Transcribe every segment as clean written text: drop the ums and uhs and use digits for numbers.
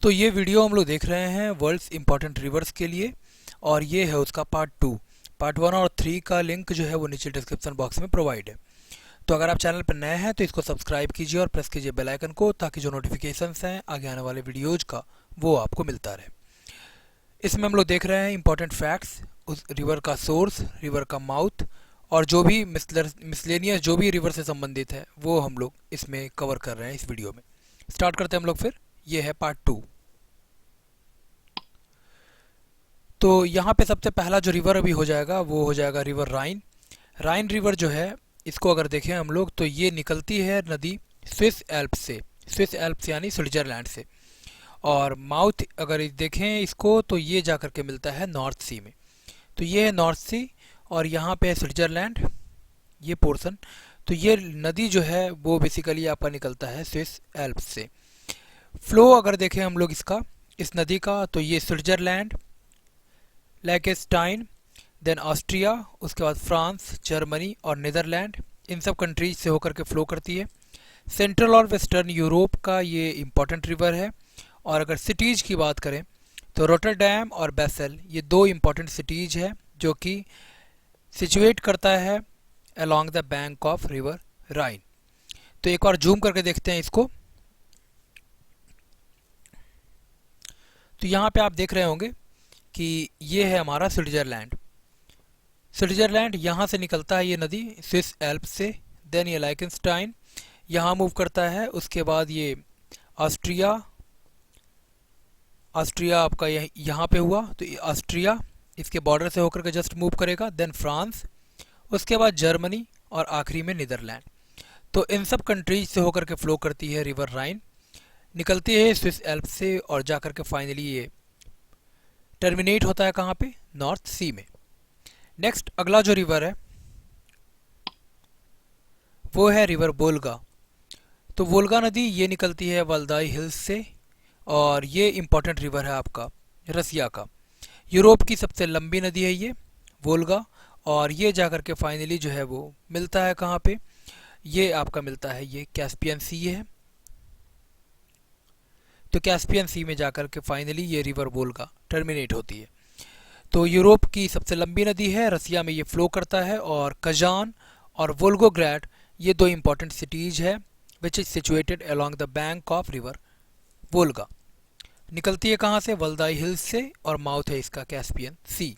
तो ये वीडियो हम लोग देख रहे हैं वर्ल्ड्स इंपॉर्टेंट रिवर्स के लिए, और ये है उसका पार्ट 2। पार्ट 1 और 3 का लिंक जो है वो नीचे डिस्क्रिप्शन बॉक्स में प्रोवाइड है। तो अगर आप चैनल पर नए हैं तो इसको सब्सक्राइब कीजिए और प्रेस कीजिए बेल आइकन को, ताकि जो नोटिफिकेशंस हैं आगे आने वाले वीडियोज का वो आपको मिलता रहे। इसमें हम लोग देख रहे हैं इंपॉर्टेंट फैक्ट्स, उस रिवर का सोर्स, रिवर का माउथ, और जो भी मिसलेनियस जो भी रिवर से संबंधित है वो हम लोग इसमें कवर कर रहे हैं इस वीडियो में। स्टार्ट करते हैं हम लोग फिर। ये है पार्ट 2। तो यहाँ पे सबसे पहला जो रिवर अभी हो जाएगा वो हो जाएगा रिवर राइन। राइन रिवर जो है, इसको अगर देखें हम लोग तो ये निकलती है नदी स्विस एल्प्स से, स्विस एल्प्स यानी स्विट्जरलैंड से। और माउथ अगर देखें इसको तो ये जा करके मिलता है नॉर्थ सी में। तो ये है नॉर्थ सी और यहाँ पे है स्विट्जरलैंड, ये पोर्शन। तो ये नदी जो है वो बेसिकली आपका निकलता है स्विस एल्प्स से। फ्लो अगर देखें हम लोग इसका, इस नदी का, तो ये स्विट्जरलैंड, लाइकेस्टाइन, देन ऑस्ट्रिया, उसके बाद फ्रांस, जर्मनी और नीदरलैंड, इन सब कंट्रीज से होकर के फ्लो करती है। सेंट्रल और वेस्टर्न यूरोप का ये इम्पॉर्टेंट रिवर है। और अगर सिटीज़ की बात करें तो रोटरडैम और बेसल, ये दो इम्पॉर्टेंट सिटीज़ है जो कि सिचुएट करता है along the bank of river Rhine. तो एक बार जूम करके देखते हैं इसको। तो यहाँ पे आप देख रहे होंगे कि ये है हमारा स्विट्जरलैंड। स्विट्जरलैंड यहाँ से निकलता है ये नदी स्विस एल्प्स से। देन ये लाइकेंस्टाइन यहाँ मूव करता है। उसके बाद ये ऑस्ट्रिया, ऑस्ट्रिया आपका यहाँ पे हुआ, तो ये ऑस्ट्रिया इसके बॉर्डर से होकर के जस्ट मूव करेगा। देन फ्रांस, उसके बाद जर्मनी और आखिरी में नीदरलैंड। तो इन सब कंट्रीज से होकर के फ्लो करती है रिवर राइन, निकलती है स्विस एल्प्स से और जाकर के फाइनली ये टर्मिनेट होता है कहाँ पे, नॉर्थ सी में। नेक्स्ट अगला जो रिवर है वो है रिवर वोल्गा। तो वोल्गा नदी ये निकलती है वल्दाई हिल्स से और ये इम्पॉर्टेंट रिवर है आपका रसिया का। यूरोप की सबसे लंबी नदी है ये वोल्गा, और ये जाकर के फाइनली जो है वो मिलता है कहाँ पे, ये आपका मिलता है ये कैस्पियन सी है। तो कैस्पियन सी में जाकर के फाइनली ये रिवर वोल्गा टर्मिनेट होती है। तो यूरोप की सबसे लंबी नदी है, रसिया में ये फ्लो करता है। और कजान और वोल्गोग्रैड ये दो इम्पॉर्टेंट सिटीज़ है which is situated along the bank of river Volga. निकलती है कहाँ से, वल्दाई हिल्स से, और माउथ है इसका कैस्पियन सी।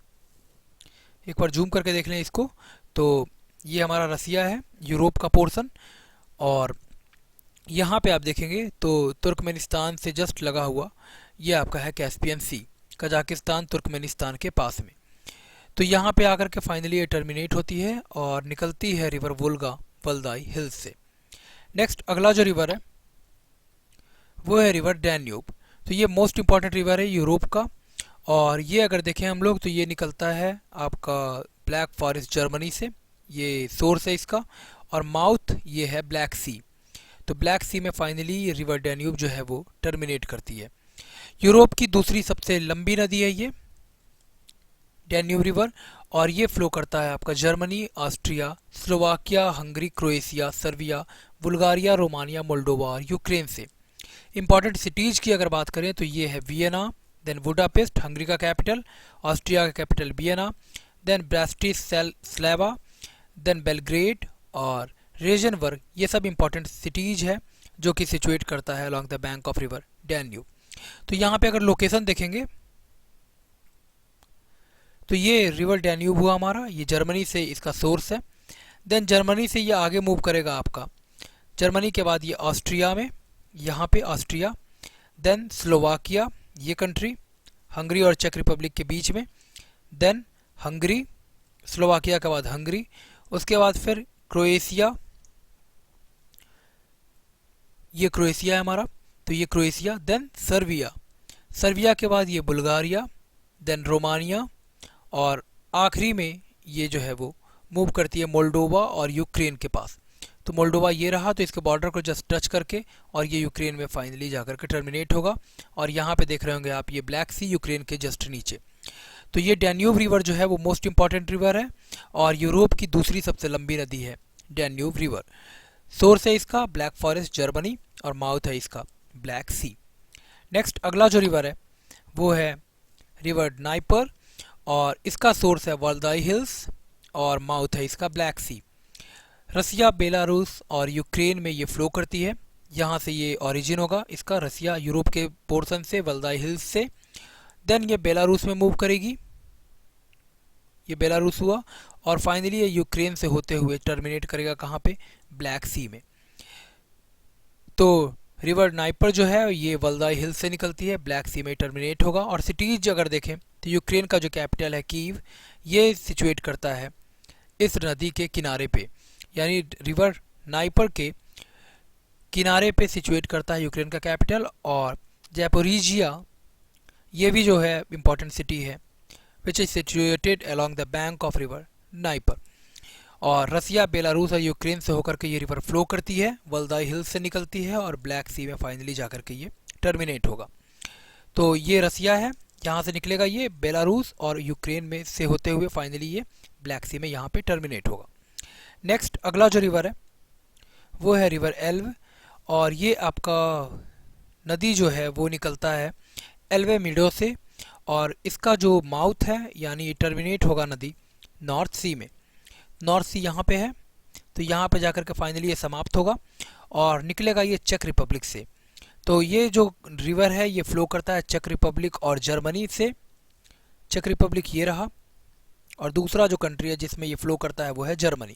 एक बार जूम करके देख लें इसको। तो ये हमारा रसिया है, यूरोप का पोर्शन। और यहाँ पे आप देखेंगे तो तुर्कमेनिस्तान से जस्ट लगा हुआ ये आपका है कैस्पियन सी, कजाकिस्तान तुर्कमेनिस्तान के पास में। तो यहाँ पे आकर के फाइनली ये टर्मिनेट होती है और निकलती है रिवर वोल्गा वल्दाई हिल्स से। नेक्स्ट अगला जो रिवर है वो है रिवर डैन्यूब। तो ये मोस्ट इंपॉर्टेंट रिवर है यूरोप का, और ये अगर देखें हम लोग तो ये निकलता है आपका ब्लैक फॉरेस्ट जर्मनी से, ये सोर्स है इसका। और माउथ ये है ब्लैक सी। तो ब्लैक सी में फाइनली ये रिवर डैन्यूब जो है वो टर्मिनेट करती है। यूरोप की दूसरी सबसे लंबी नदी है ये डैन्यूब रिवर, और ये फ्लो करता है आपका Germany, Austria, Slovakia, Hungary, Croatia, Serbia, Bulgaria, Romania, Moldova और यूक्रेन से। इंपॉर्टेंट सिटीज़ की अगर बात करें तो ये है वियना, देन बुडापेस्ट हंगरी का कैपिटल, ऑस्ट्रिया का capital Vienna, then Bratislava, then Belgrade और रेजनबर्ग। ये सब इंपॉर्टेंट सिटीज़ है जो कि सिचुएट करता है along the bank of river Danube. तो यहाँ पे अगर लोकेशन देखेंगे तो ये रिवर डैन्यूब हुआ हमारा, ये जर्मनी से इसका सोर्स है। देन जर्मनी से ये आगे मूव करेगा आपका, जर्मनी के बाद ये ऑस्ट्रिया में, यहाँ पे ऑस्ट्रिया, देन स्लोवाकिया ये कंट्री, हंगरी और चेक रिपब्लिक के बीच में, देन हंगरी, स्लोवाकिया के बाद हंगरी, उसके बाद फिर क्रोएशिया, ये क्रोएशिया है हमारा, तो ये क्रोएशिया, देन सर्बिया, सर्बिया के बाद ये बुल्गारिया, देन रोमानिया, और आखिरी में ये जो है वो मूव करती है मोल्डोवा और यूक्रेन के पास। तो मोल्डोवा ये रहा, तो इसके बॉर्डर को जस्ट टच करके और ये यूक्रेन में फाइनली जाकर के टर्मिनेट होगा। और यहाँ पे देख रहे होंगे आप ये ब्लैक सी यूक्रेन के जस्ट नीचे। तो ये डैन्यूब रिवर जो है वो मोस्ट इंपॉर्टेंट रिवर है और यूरोप की दूसरी सबसे लंबी नदी है डैन्यूब रिवर। सोर्स है इसका ब्लैक फॉरेस्ट जर्मनी और माउथ है इसका ब्लैक सी। नेक्स्ट अगला जो रिवर है वो है रिवर नाइपर, और इसका सोर्स है वल्दाई हिल्स और माउथ है इसका ब्लैक सी। रसिया, बेलारूस और यूक्रेन में ये फ्लो करती है, यहाँ से ये ओरिजिन होगा इसका, रसिया यूरोप के पोर्शन से, वल्दाई हिल्स से। देन ये बेलारूस में मूव करेगी, ये बेलारूस हुआ, और फाइनली ये यूक्रेन से होते हुए टर्मिनेट करेगा कहाँ पे, ब्लैक सी में। तो रिवर नाइपर जो है ये वल्दाई हिल्स से निकलती है, ब्लैक सी में टर्मिनेट होगा। और सिटीज अगर देखें तो यूक्रेन का जो कैपिटल है कीव, ये सिचुएट करता है इस नदी के किनारे पे, यानी रिवर नाइपर के किनारे पे सिचुएट करता है यूक्रेन का कैपिटल। और जैपोरिजिया ये भी जो है इम्पॉर्टेंट सिटी है, which is situated along the bank of river NIPER. और रसिया, बेलारूस और यूक्रेन से होकर के ये रिवर फ्लो करती है, वल्दाई हिल्स से निकलती है और ब्लैक सी में फाइनली जाकर के ये टर्मिनेट होगा। तो ये रसिया है, यहाँ से निकलेगा ये, बेलारूस और यूक्रेन में से होते हुए फाइनली ये ब्लैक सी में यहाँ पे टर्मिनेट होगा। नेक्स्ट अगला जो रिवर है वो है रिवर एल्व, और ये आपका नदी जो है वो निकलता है एल्वे मीडो से, और इसका जो माउथ है यानी ये टर्मिनेट होगा नदी नॉर्थ सी में। नॉर्थ सी यहाँ पे है, तो यहाँ पे जाकर के फाइनली ये समाप्त होगा और निकलेगा ये चेक रिपब्लिक से। तो ये जो रिवर है ये फ्लो करता है चेक रिपब्लिक और जर्मनी से। चेक रिपब्लिक ये रहा, और दूसरा जो कंट्री है जिसमें ये फ्लो करता है वो है जर्मनी।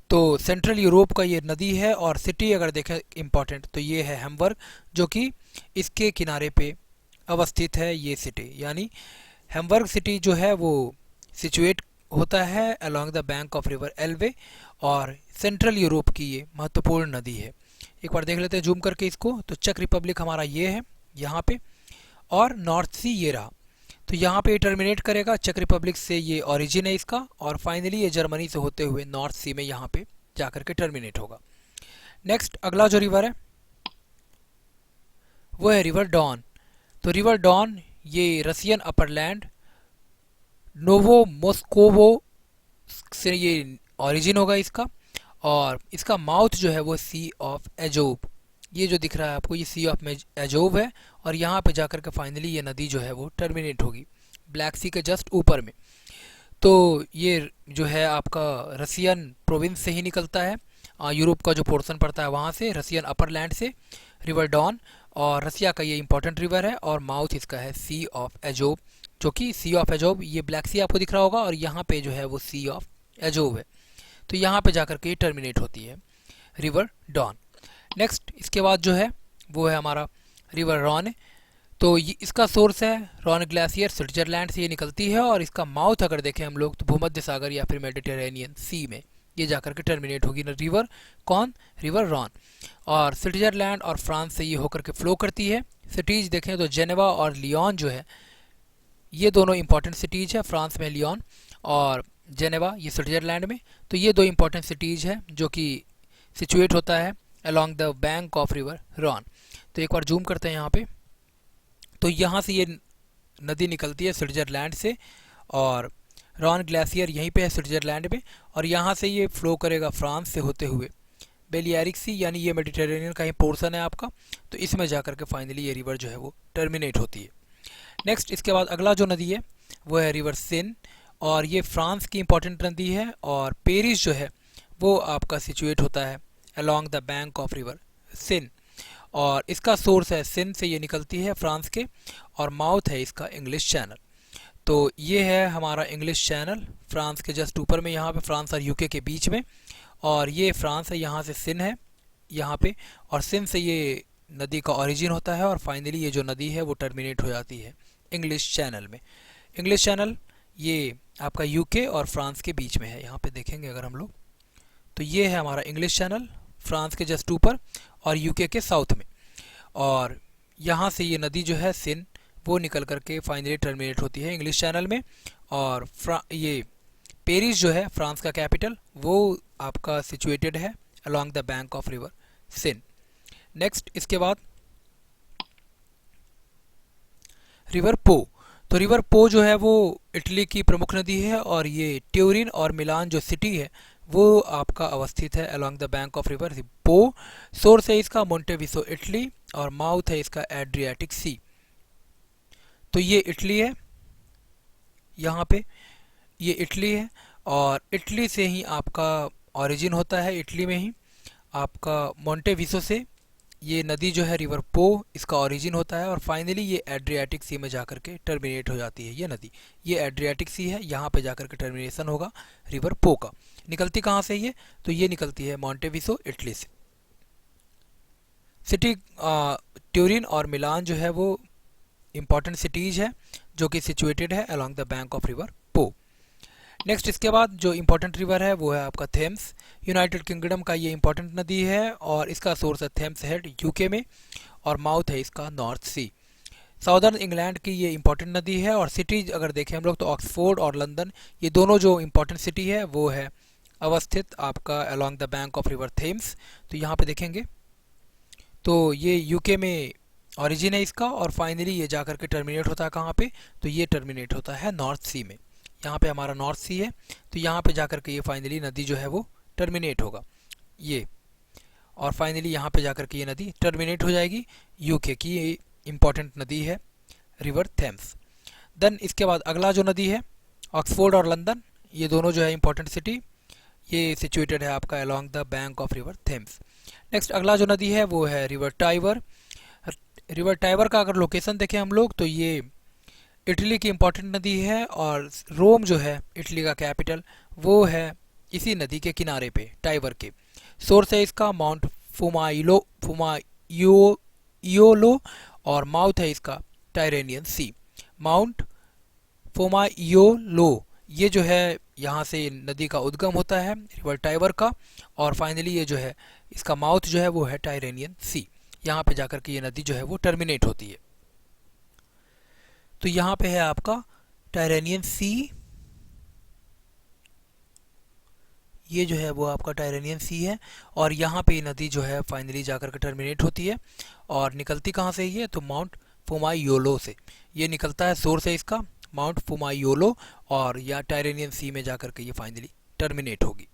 तो सेंट्रल यूरोप का ये नदी है, और सिटी अगर देखें इम्पॉर्टेंट तो ये है हैम्बर्ग, जो कि इसके किनारे पे अवस्थित है ये सिटी, यानी हैम्बर्ग सिटी जो है वो सिचुएट होता है along the bank of river Elbe, और सेंट्रल यूरोप की ये महत्वपूर्ण नदी है। एक बार देख लेते हैं जूम करके इसको, तो चेक रिपब्लिक हमारा ये है यहाँ पे, और नॉर्थ सी ये रहा। तो यहाँ पे टर्मिनेट करेगा, चेक रिपब्लिक से ये ओरिजिन है इसका, और फाइनली ये जर्मनी से होते हुए नॉर्थ सी में यहाँ पे जाकर के टर्मिनेट होगा। नेक्स्ट अगला जो रिवर है वो है रिवर डॉन। तो रिवर डॉन ये रसियन अपरलैंड नोवो मोस्कोवो से ये ओरिजिन होगा इसका, और इसका माउथ जो है वो सी ऑफ एजोव, ये जो दिख रहा है आपको ये सी ऑफ एजोव है, और यहाँ पे जाकर के फाइनली ये नदी जो है वो टर्मिनेट होगी ब्लैक सी के जस्ट ऊपर में। तो ये जो है आपका रसियन प्रोविंस से ही निकलता है, यूरोप का जो पोर्शन पड़ता है वहाँ से, रसियन अपरलैंड से रिवर डॉन, और रसिया का ये इंपॉर्टेंट रिवर है, और माउथ इसका है सी ऑफ एजोव, जो कि सी ऑफ एजोव ये ब्लैक सी आपको दिख रहा होगा, और यहाँ पे जो है वो सी ऑफ एजोव है। तो यहाँ पे जाकर के ये टर्मिनेट होती है रिवर डॉन। नेक्स्ट इसके बाद जो है वो है हमारा रिवर रॉन। तो ये इसका सोर्स है रॉन ग्लेशियर, स्विट्जरलैंड से ये निकलती है, और इसका माउथ अगर देखें हम लोग तो भूमध्य सागर या फिर मेडिटेरेनियन सी में ये जाकर के टर्मिनेट होगी रिवर कौन, रिवर रॉन। और स्विट्जरलैंड और फ्रांस से ये होकर के फ्लो करती है। सिटीज़ देखें तो जेनेवा और लियोन जो है ये दोनों इंपॉर्टेंट सिटीज़ है, फ्रांस में लियोन और जेनेवा ये स्विट्जरलैंड में। तो ये दो इंपॉर्टेंट सिटीज़ है जो कि सिचुएट होता है along the bank of river Ron. तो एक बार जूम करते हैं यहाँ पे, तो यहाँ से ये नदी निकलती है स्विट्जरलैंड से, और रॉन ग्लेशियर यहीं पे है स्विट्जरलैंड में, और यहाँ से ये फ्लो करेगा फ्रांस से होते हुए बेलियारिक सी, यानी ये मेडिटेरेनियन का ही पोर्शन है आपका। तो इसमें जाकर के फाइनली ये रिवर जो है वो टर्मिनेट होती है। नेक्स्ट इसके बाद अगला जो नदी है वो है रिवर सेन, और ये फ्रांस की इंपॉर्टेंट नदी है, और पेरिस जो है वो आपका सिचुएट होता है along the bank of river Sen, और इसका सोर्स है सेन से ये निकलती है फ्रांस के, और माउथ है इसका इंग्लिश चैनल। तो ये है हमारा इंग्लिश चैनल फ्रांस के जस्ट ऊपर में, यहाँ पे फ्रांस और यूके के बीच में, और ये फ्रांस है, यहाँ से सिन है यहाँ पे, और सिन से ये नदी का ओरिजिन होता है, और फाइनली ये जो नदी है वो टर्मिनेट हो जाती है इंग्लिश चैनल में। इंग्लिश चैनल ये आपका यूके और फ्रांस के बीच में है, यहाँ पे देखेंगे अगर हम लोग तो ये है हमारा इंग्लिश चैनल फ्रांस के जस्ट ऊपर और यूके के साउथ में, और यहाँ से ये नदी जो है सिन वो निकल करके फाइनली टर्मिनेट होती है इंग्लिश चैनल में। और ये पेरिस जो है फ्रांस का कैपिटल वो आपका सिचुएटेड है along the bank of river Sinn. Next इसके बाद रिवर पो। तो रिवर पो जो है वो इटली की प्रमुख नदी है, और ये ट्यूरिन और मिलान जो सिटी है वो आपका अवस्थित है along the bank of river पो। सोर्स है इसका मोंटेविसो इटली और माउथ है इसका एड्रियाटिक सी। तो ये इटली है, यहाँ पे ये इटली है और इटली से ही आपका ओरिजिन होता है, इटली में ही आपका मोंटेविसो से ये नदी जो है रिवर पो इसका ओरिजिन होता है और फाइनली ये एड्रियाटिक सी में जाकर के टर्मिनेट हो जाती है। ये नदी ये एड्रियाटिक सी है, यहाँ पे जाकर के टर्मिनेशन होगा रिवर पो का। निकलती कहाँ से ये? तो ये निकलती है मोंटेविसो इटली से। सिटी ट्यूरिन और मिलान जो है वो इम्पॉर्टेंट सिटीज है जो कि सिचुएटेड है along the bank of river पो। नेक्स्ट इसके बाद जो इम्पोर्टेंट रिवर है वो है आपका थेम्स। यूनाइटेड किंगडम का ये इम्पोर्टेंट नदी है और इसका सोर्स है थेम्स हेड यूके में और माउथ है इसका नॉर्थ सी। साउदर्न इंग्लैंड की ये इम्पोर्टेंट नदी है और सिटीज अगर देखें हम लोग तो ऑक्सफोर्ड और लंदन ये दोनों जो इम्पोर्टेंट सिटी है वो है अवस्थित आपका along the bank of river Thames. तो यहाँ पे देखेंगे तो ये यूके में ओरिजिन है इसका और फाइनली ये जाकर के टर्मिनेट होता है कहाँ पे? तो ये टर्मिनेट होता है नॉर्थ सी में। यहाँ पे हमारा नॉर्थ सी है तो यहाँ पे जाकर के ये फाइनली नदी जो है वो टर्मिनेट होगा ये, और फाइनली यहाँ पे जाकर के ये नदी टर्मिनेट हो जाएगी। यूके की ये इम्पॉर्टेंट नदी है रिवर थेम्स। देन इसके बाद अगला जो नदी है ऑक्सफोर्ड और लंदन ये दोनों जो है इम्पॉर्टेंट सिटी, ये सिचुएटेड है आपका along the bank of river Thames. Next अगला जो नदी है वो है रिवर टाइबर। रिवर टाइबर का अगर लोकेशन देखें हम लोग तो ये इटली की इम्पॉर्टेंट नदी है और रोम जो है इटली का कैपिटल वो है इसी नदी के किनारे पे टाइबर के। सोर्स है इसका माउंट फुमाइयोलो और माउथ है इसका टायरेनियन सी। माउंट फुमाइयोलो ये जो है यहाँ से नदी का उद्गम होता है रिवर टाइबर का और फाइनली ये जो है इसका माउथ जो है वो है टायरेनियन सी। यहाँ पे जाकर के ये नदी जो है वो टर्मिनेट होती है। तो यहाँ पे है आपका टायरेनियन सी, ये जो है वो आपका टायरेनियन सी है और यहाँ पे नदी जो है फाइनली जाकर के टर्मिनेट होती है और निकलती कहाँ से ये? तो माउंट फुमाइयोलो से ये निकलता है। सोर्स है इसका माउंट फुमाइयोलो और या टायरेनियन सी में जाकर के ये फाइनली टर्मिनेट होगी।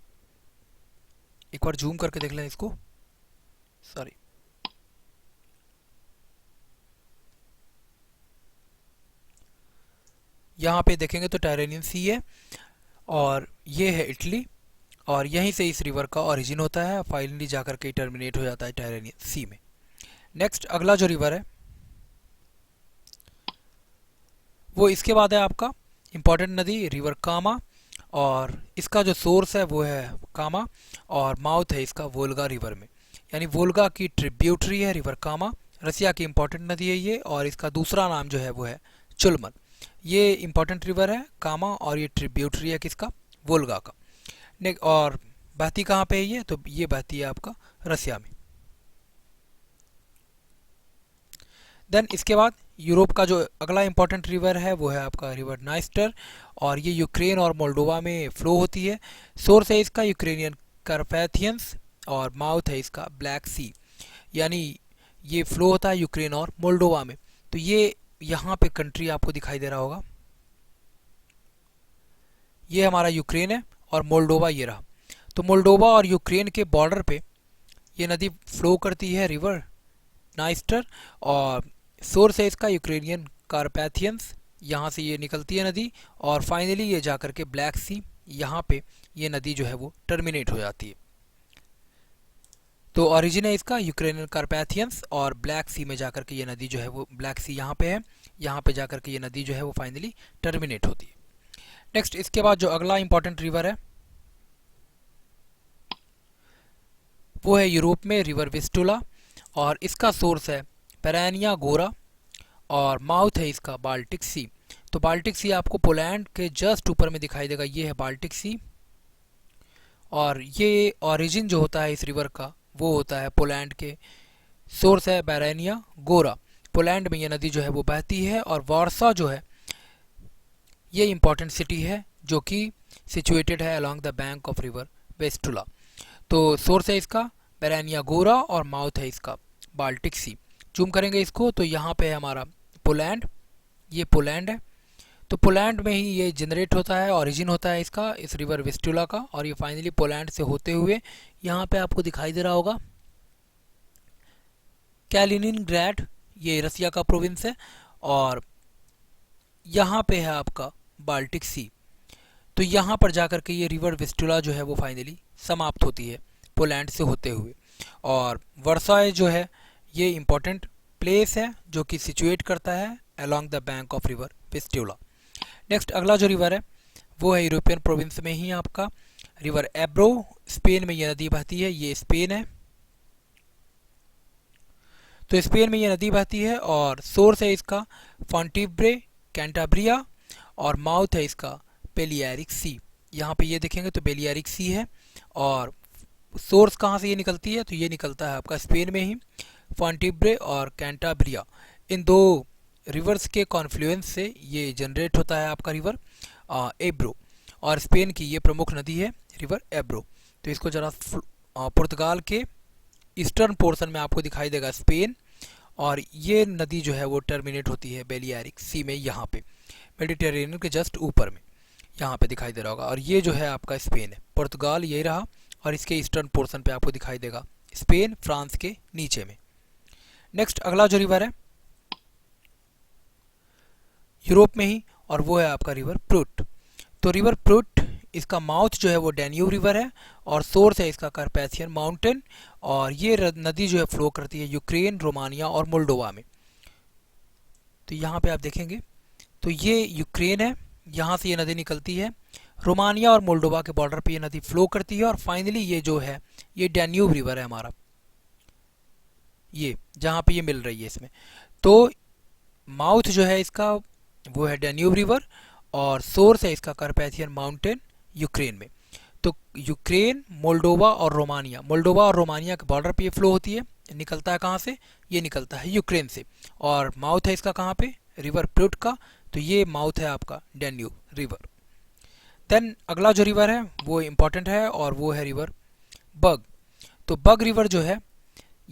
एक बार जूम करके देख लें इसको, सॉरी। यहाँ पे देखेंगे तो टायरेनियन सी है और ये है इटली और यहीं से इस रिवर का ओरिजिन होता है, फाइनली जाकर के टर्मिनेट हो जाता है टायरेनियन सी में। नेक्स्ट अगला जो रिवर है वो इसके बाद है आपका इम्पॉर्टेंट नदी रिवर कामा और इसका जो सोर्स है वो है कामा और माउथ है इसका वोल्गा रिवर में, यानी वोल्गा की ट्रिब्यूटरी है रिवर कामा। रसिया की इम्पॉर्टेंट नदी है ये और इसका दूसरा नाम जो है वो है चुलमन। ये इम्पॉर्टेंट रिवर है कामा और ये ट्रिब्यूटरी है किसका? वोल्गा का। और बहती कहाँ पे है ये? तो ये बहती है आपका रसिया में। देन इसके बाद यूरोप का जो अगला इम्पॉर्टेंट रिवर है वो है आपका रिवर नाइस्टर और ये यूक्रेन और मोल्डोवा में फ्लो होती है। सोर्स है इसका यूक्रेनियन कार्पैथियंस और माउथ है इसका ब्लैक सी, यानी ये फ्लो होता है यूक्रेन और मोल्डोवा में। तो ये यहाँ पे कंट्री आपको दिखाई दे रहा होगा, ये हमारा यूक्रेन है और मोल्डोवा ये रहा। तो मोल्डोवा और यूक्रेन के बॉर्डर पे ये नदी फ्लो करती है रिवर नाइस्टर और सोर्स है इसका यूक्रेनियन कार्पैथियंस, यहाँ से ये निकलती है नदी और फाइनली ये जाकर के ब्लैक सी यहाँ पे ये नदी जो है वो टर्मिनेट हो जाती है। तो ओरिजिन है इसका यूक्रेनियन कार्पैथियंस और ब्लैक सी में जाकर के ये नदी जो है वो ब्लैक सी यहाँ पे है, यहाँ पे जाकर के ये नदी जो है वो फाइनली टर्मिनेट होती है। नेक्स्ट इसके बाद जो अगला इंपॉर्टेंट रिवर है वो है यूरोप में रिवर विस्टुला और इसका सोर्स है पेरानिया गोरा और माउथ है इसका बाल्टिक सी। तो बाल्टिक सी आपको पोलैंड के जस्ट ऊपर में दिखाई देगा, ये है बाल्टिक सी और ये ओरिजिन जो होता है इस रिवर का वो होता है पोलैंड के। सोर्स है बैरानिया गोरा, पोलैंड में ये नदी जो है वो बहती है और वार्सा जो है ये इम्पॉर्टेंट सिटी है जो कि सिचुएटेड है along the bank of river Vistula. तो सोर्स है इसका बैरानिया गोरा और माउथ है इसका बाल्टिक सी। जूम करेंगे इसको तो यहाँ पे है हमारा पोलैंड, ये पोलैंड है। तो पोलैंड में ही ये जनरेट होता है, ओरिजिन होता है इसका, इस रिवर विस्टुला का, और ये फाइनली पोलैंड से होते हुए यहाँ पे आपको दिखाई दे रहा होगा कैलिनिनग्रैड, ये रसिया का प्रोविंस है, और यहाँ पे है आपका बाल्टिक सी। तो यहाँ पर जाकर के ये रिवर विस्टुला जो है वो फाइनली समाप्त होती है पोलैंड से होते हुए। और वर्साय जो है ये इम्पोर्टेंट प्लेस है जो कि सिचुएट करता है along the bank of river Vistula. Next अगला जो रिवर है वो है यूरोपियन प्रोविंस में ही आपका रिवर एब्रो, स्पेन में ये नदी बहती है, ये स्पेन है। तो स्पेन में ये नदी बहती है और सोर्स है इसका फॉन्टिब्रे कैंटाब्रिया, और माउथ है इसका बेलियारिक सी। यहाँ पे ये देखेंगे तो बेलियारिक सी है, और सोर्स कहाँ से ये निकलती है, तो ये निकलता है आपका स्पेन में ही, फॉन्टिब्रे और कैंटाब्रिया, इन दो रिवर्स के कॉन्फ्लुएंस से ये जनरेट होता है आपका रिवर एब्रो, और स्पेन की ये प्रमुख नदी है रिवर एब्रो। तो इसको जरा पुर्तगाल के ईस्टर्न पोर्शन में आपको दिखाई देगा स्पेन, और ये नदी जो है वो टर्मिनेट होती है बेलियारिक सी में, यहाँ पे मेडिटेरेनियन के जस्ट ऊपर में यहाँ पे दिखाई दे रहा होगा। और ये जो है आपका स्पेन है, पुर्तगाल ये रहा, और इसके ईस्टर्न पोर्शन पे आपको दिखाई देगा स्पेन, फ्रांस के नीचे में। नेक्स्ट अगला जो रिवर है यूरोप में ही, और वो है आपका रिवर प्रुट। तो रिवर प्रुट, इसका माउथ जो है वो डैन्यूब रिवर है, और सोर्स है इसका कार्पैथियन माउंटेन, और ये नदी जो है फ्लो करती है यूक्रेन, रोमानिया और मोल्डोवा में। तो यहाँ पे आप देखेंगे तो ये यूक्रेन है, यहाँ से ये नदी निकलती है, रोमानिया और मोल्डोवा के बॉर्डर पे ये नदी फ्लो करती है, और फाइनली ये जो है ये डैन्यूब रिवर है हमारा, ये जहाँ पे ये मिल रही है इसमें। तो माउथ जो है इसका वो है डैन्यूब रिवर, और सोर्स है इसका कार्पैथियन माउंटेन यूक्रेन में। तो यूक्रेन, मोल्डोवा और रोमानिया के बॉर्डर पे ये फ्लो होती है, निकलता है कहाँ से, ये निकलता है यूक्रेन से, और माउथ है इसका कहाँ पे, रिवर प्रुट का। तो ये माउथ है आपका डैन्यूब रिवर। देन अगला जो रिवर है वो इम्पॉर्टेंट है, और वो है रिवर बग। तो बग रिवर जो है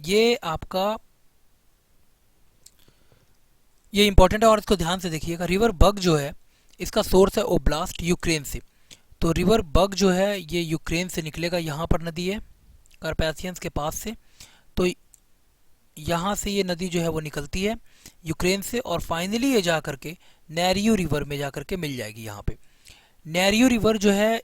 ये आपका ये इम्पॉर्टेंट है, और इसको ध्यान से देखिएगा। रिवर बग जो है इसका सोर्स है ओब्लास्ट यूक्रेन से। तो रिवर बग जो है ये यूक्रेन से निकलेगा, यहाँ पर नदी है कार्पैथियंस के पास से। तो यहाँ से ये नदी जो है वो निकलती है यूक्रेन से, और फाइनली ये जा करके नेरियो रिवर में जा करके मिल जाएगी। यहाँ पे नेरियो रिवर जो है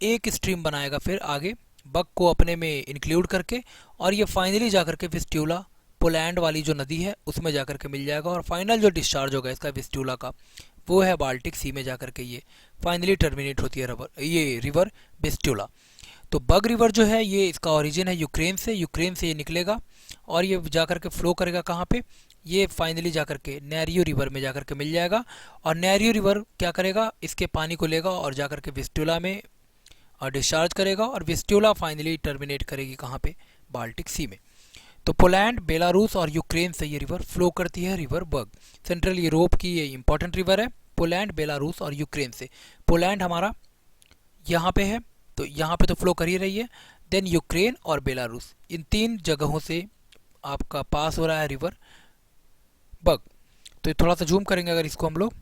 एक स्ट्रीम बनाएगा फिर आगे बग को अपने में इंक्लूड करके, और ये फाइनली जा करके विस्टुला, पोलैंड वाली जो नदी है उसमें जा करके मिल जाएगा, और फाइनल जो डिस्चार्ज होगा इसका विस्टुला का वो है बाल्टिक सी में जा करके ये फाइनली टर्मिनेट होती है ये रिवर विस्टुला। तो बग रिवर जो है ये इसका ओरिजिन है यूक्रेन से ये निकलेगा, और ये जा करके फ्लो करेगा कहाँ पे, ये फाइनली जा करके नेरियो रिवर में जा करके मिल जाएगा, और नेरियो रिवर क्या करेगा, इसके पानी को लेगा और जा करके विस्टुला में डिस्चार्ज करेगा, और विस्टुला फाइनली टर्मिनेट करेगी कहाँ पे, बाल्टिक सी में। तो पोलैंड, बेलारूस और यूक्रेन से ये रिवर फ्लो करती है रिवर बग। सेंट्रल यूरोप की ये इंपॉर्टेंट रिवर है, पोलैंड, बेलारूस और यूक्रेन से। पोलैंड हमारा यहाँ पे है, तो यहाँ पे तो फ्लो कर ही रही है। देन यूक्रेन और बेलारूस, इन तीन जगहों से आपका पास हो रहा है रिवर बग। तो थोड़ा सा जूम करेंगे अगर इसको हम लोग,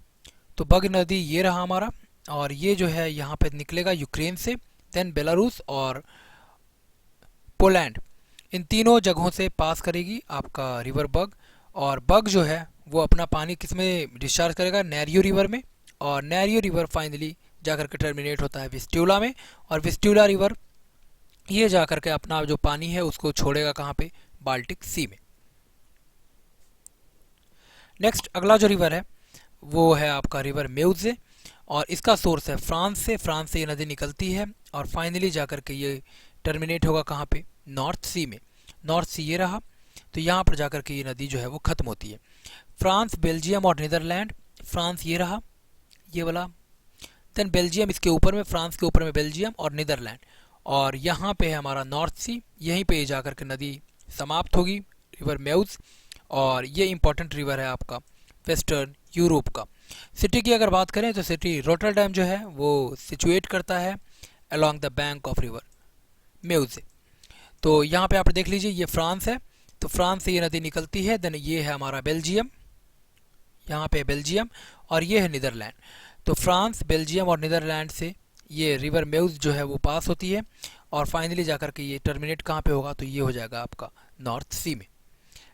तो बग नदी ये रहा हमारा, और ये जो है यहाँ पे निकलेगा यूक्रेन से, देन बेलारूस और पोलैंड, इन तीनों जगहों से पास करेगी आपका रिवर बग। और बग जो है वो अपना पानी किस में डिस्चार्ज करेगा, नेरियो रिवर में, और नेरियो रिवर फाइनली जाकर के टर्मिनेट होता है विस्टुला में, और विस्टुला रिवर ये जाकर के अपना जो पानी है उसको छोड़ेगा कहाँ पे, बाल्टिक सी में। नेक्स्ट अगला जो रिवर है वो है आपका रिवर मेउजे, और इसका सोर्स है फ्रांस से ये नदी निकलती है, और फाइनली जाकर के ये टर्मिनेट होगा कहाँ पे, नॉर्थ सी में। नॉर्थ सी ये रहा, तो यहाँ पर जाकर के ये नदी जो है वो ख़त्म होती है। फ्रांस, बेल्जियम और नीदरलैंड, फ्रांस ये रहा ये वाला, देन बेल्जियम इसके ऊपर में, फ्रांस के ऊपर में बेल्जियम और नीदरलैंड, और यहाँ पे है हमारा नॉर्थ सी, यहीं पे जाकर के नदी समाप्त होगी रिवर मेउज, और ये इंपॉर्टेंट रिवर है आपका वेस्टर्न यूरोप का। सिटी की अगर बात करें तो सिटी रोटरडैम जो है वो सिचुएट करता है along the bank of river Meuse. तो यहाँ पे आप देख लीजिए ये फ्रांस है, तो फ्रांस से ये नदी निकलती है, देन ये है हमारा बेल्जियम, यहाँ पे बेल्जियम और ये है नीदरलैंड। तो फ्रांस, बेल्जियम और नीदरलैंड से ये रिवर मेउज जो है वो पास होती है और फाइनली जाकर के ये टर्मिनेट कहाँ पे होगा, तो ये हो जाएगा आपका नॉर्थ सी में।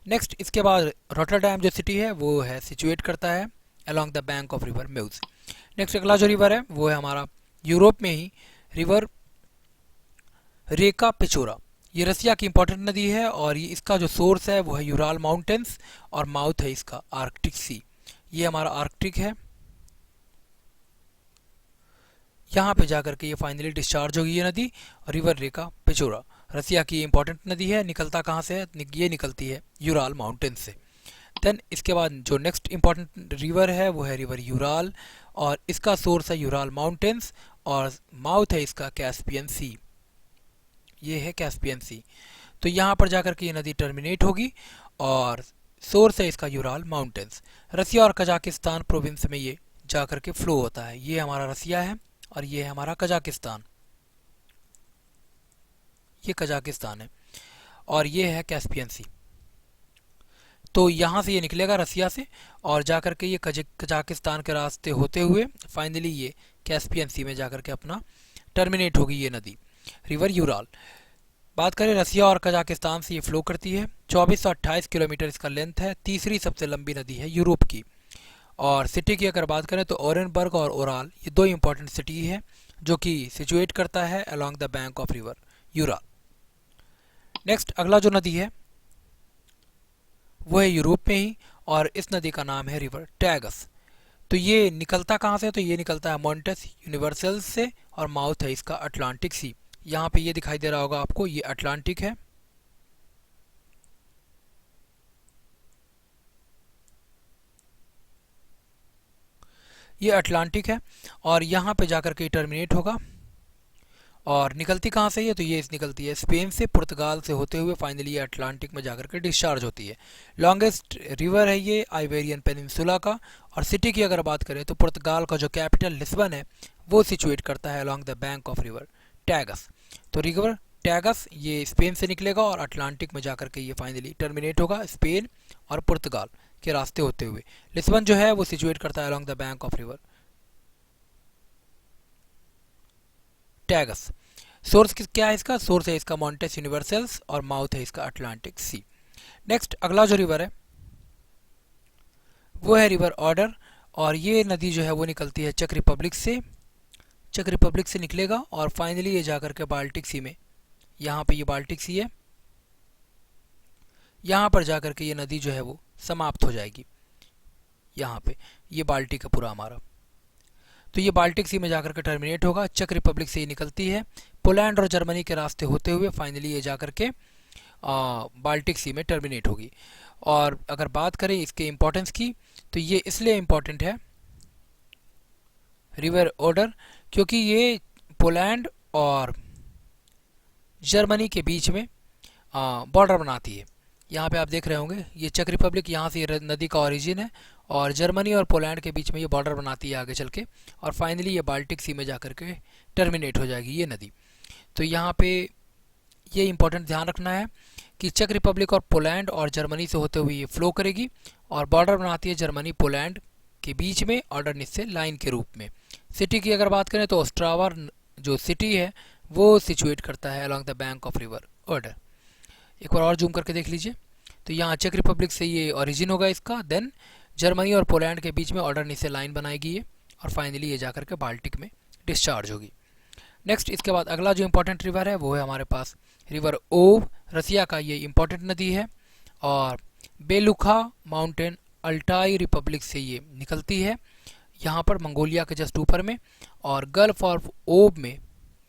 नेक्स्ट इसके बाद रॉटरडैम जो सिटी है वो है सिचुएट करता है along the bank of river Meuse. Next अगला जो रिवर है वो है हमारा यूरोप में ही रिवर रेका पेचोरा। ये रसिया की इंपॉर्टेंट नदी है और ये इसका जो सोर्स है वो है यूराल माउंटेन्स और माउथ है इसका आर्कटिक सी। ये हमारा आर्कटिक है, यहाँ पे जाकर के ये फाइनली डिस्चार्ज होगी ये नदी। रिवर रेका पेचोरा रसिया की इंपॉर्टेंट नदी है। निकलता कहाँ से है, ये निकलती है यूराल माउंटेन से। देन इसके बाद जो नेक्स्ट इंपॉर्टेंट रिवर है वो है रिवर यूराल और इसका सोर्स है यूराल माउंटेन्स और माउथ है इसका कैस्पियन सी। ये है कैस्पियन सी। तो यहाँ पर जाकर के ये नदी टर्मिनेट होगी और सोर्स है इसका यूराल माउंटेन्स। रसिया और कजाकिस्तान प्रोविंस में ये जाकर के फ्लो होता है। ये हमारा रसिया है और ये है हमारा कजाकिस्तान, ये कजाकिस्तान है और ये है कैस्पियन सी। तो यहाँ से ये निकलेगा रसिया से और जाकर के ये कजाकिस्तान के रास्ते होते हुए फाइनली ये कैस्पियन सी में जाकर के अपना टर्मिनेट होगी ये नदी रिवर यूराल। बात करें रसिया और कजाकिस्तान से ये फ्लो करती है। 2428 किलोमीटर इसका लेंथ है। तीसरी सबसे लंबी नदी है यूरोप की। और सिटी की अगर बात करें तो ओरेनबर्ग और ओराल ये दो इंपॉर्टेंट सिटी है जो कि सिचुएट करता है along the bank of river Ural. Next अगला जो नदी है वो है यूरोप में ही और इस नदी का नाम है रिवर टैगस। तो ये निकलता कहाँ से, तो ये निकलता है मॉन्टेस यूनिवर्सल से और माउथ है इसका अटलांटिक सी। यहाँ पे ये दिखाई दे रहा होगा आपको, ये अटलांटिक है। ये अटलांटिक है और यहाँ पे जाकर के टर्मिनेट होगा। और निकलती कहाँ से है, तो ये निकलती है स्पेन से, पुर्तगाल से होते हुए फाइनली ये अटलांटिक में जाकर के डिस्चार्ज होती है। लॉन्गेस्ट रिवर है ये आइबेरियन पेनिनसुला का। और सिटी की अगर बात करें तो पुर्तगाल का जो कैपिटल लिस्बन है वो सिचुएट करता है along the bank of river tags. तो रिवर टैगस ये स्पेन से निकलेगा और अटलांटिक में जाकर के ये फाइनली टर्मिनेट होगा स्पेन और पुर्तगाल के रास्ते होते हुए। लिस्बन जो है वो सिचुएट करता है along the bank of river tags. Source क्या है इसका, सोर्स है इसका मॉन्टेस यूनिवर्सल्स और माउथ है इसका अटलांटिक सी। नेक्स्ट अगला जो रिवर है वो है रिवर ऑर्डर और ये नदी जो है वो निकलती है चेक रिपब्लिक से। चेक रिपब्लिक से निकलेगा और फाइनली ये जाकर के बाल्टिक सी में, यहाँ पे ये बाल्टिक सी है, यहाँ पर जाकर के ये नदी जो है वो समाप्त हो जाएगी। यहाँ पे ये बाल्टिक है पूरा हमारा। तो ये बाल्टिक सी में जाकर के टर्मिनेट होगा। चेक रिपब्लिक से ये निकलती है पोलैंड और जर्मनी के रास्ते होते हुए फाइनली ये जाकर के बाल्टिक सी में टर्मिनेट होगी। और अगर बात करें इसके इम्पोर्टेंस की तो ये इसलिए इम्पोर्टेंट है रिवर ऑर्डर क्योंकि ये पोलैंड और जर्मनी के बीच में बॉर्डर बनाती है। यहाँ पे आप देख रहे होंगे ये चेक रिपब्लिक, यहाँ से नदी का ओरिजिन है और जर्मनी और पोलैंड के बीच में ये बॉर्डर बनाती है आगे चल के और फाइनली ये बाल्टिक सी में जाकर के टर्मिनेट हो जाएगी ये नदी। तो यहाँ पे ये इंपॉर्टेंट ध्यान रखना है कि चेक रिपब्लिक और पोलैंड और जर्मनी से होते हुए ये फ्लो करेगी और बॉर्डर बनाती है जर्मनी पोलैंड के बीच में ऑर्डरनिस से लाइन के रूप में। सिटी की अगर बात करें तो ओस्ट्रावा जो सिटी है वो सिचुएट करता है along the bank of river order. एक बार और जूम करके देख लीजिए तो यहाँ चेक रिपब्लिक से ये ओरिजिन होगा इसका, देन जर्मनी और पोलैंड के बीच में ऑर्डरनिस से लाइन बनाएगी ये और फाइनली ये जाकर के बाल्टिक में डिस्चार्ज होगी। नेक्स्ट इसके बाद अगला जो इंपॉर्टेंट रिवर है वो है हमारे पास रिवर ओव। रसिया का ये इंपॉर्टेंट नदी है और बेलुखा माउंटेन अल्टाई रिपब्लिक से ये निकलती है यहाँ पर मंगोलिया के जस्ट ऊपर में। और गल्फ ऑफ ओब में,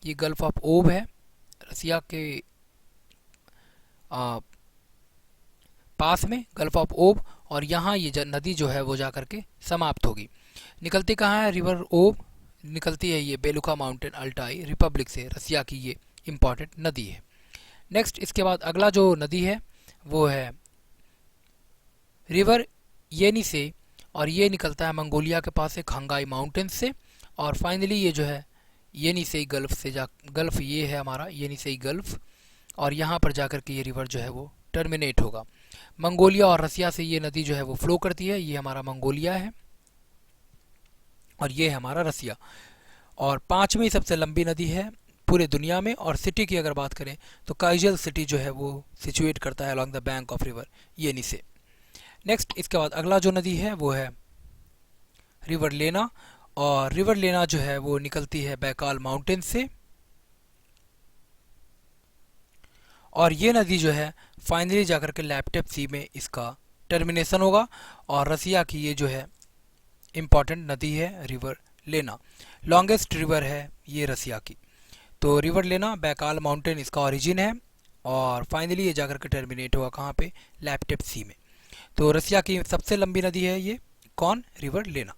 ये गल्फ ऑफ ओब है रसिया के पास में गल्फ ऑफ ओब और यहाँ ये नदी जो है वो जाकर के समाप्त होगी। निकलती कहाँ है रिवर ओब, निकलती है ये बेलुका माउंटेन अल्टाई रिपब्लिक से। रसिया की ये इम्पॉर्टेंट नदी है। नेक्स्ट इसके बाद अगला जो नदी है वो है रिवर येनिसे और ये निकलता है मंगोलिया के पास से खांगाई माउंटेन से और फाइनली ये जो है येनिसेई गल्फ से गल्फ ये है हमारा येनिसेई गल्फ और यहाँ पर जाकर के ये रिवर जो है वो टर्मिनेट होगा। मंगोलिया और रसिया से ये नदी जो है वो फ्लो करती है। ये हमारा मंगोलिया है और ये है हमारा रसिया। और पांचवी सबसे लंबी नदी है पूरे दुनिया में। और सिटी की अगर बात करें तो काइजल सिटी जो है वो सिचुएट करता है along the bank of river येनी से। नेक्स्ट इसके बाद अगला जो नदी है वो है रिवर लेना। और रिवर लेना जो है वो निकलती है बैकाल माउंटेन से। और ये नदी जो है फाइनली जाकर के लैपटेप सी में इसका टर्मिनेशन होगा। और रसिया की ये जो है इम्पॉर्टेंट नदी है रिवर लेना। लॉन्गेस्ट रिवर है ये रसिया की। तो रिवर लेना बैकाल माउंटेन इसका ओरिजिन है। और फाइनली ये जाकर के टर्मिनेट होगा कहाँ पे, लैपटेप सी में। तो रसिया की सबसे लंबी नदी है ये कौन, रिवर लेना।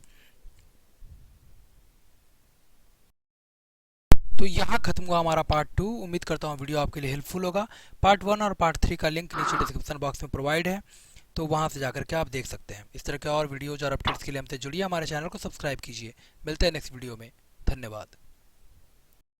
तो यहाँ खत्म हुआ हमारा पार्ट 2। उम्मीद करता हूँ वीडियो आपके लिए हेल्पफुल होगा। पार्ट 1 और पार्ट 3 का लिंक नीचे डिस्क्रिप्शन बॉक्स में प्रोवाइड है, तो वहाँ से जाकर के आप देख सकते हैं। इस तरह के और वीडियोज और अपडेट्स के लिए हमसे जुड़िए, हमारे चैनल को सब्सक्राइब कीजिए। मिलते हैं नेक्स्ट वीडियो में। धन्यवाद।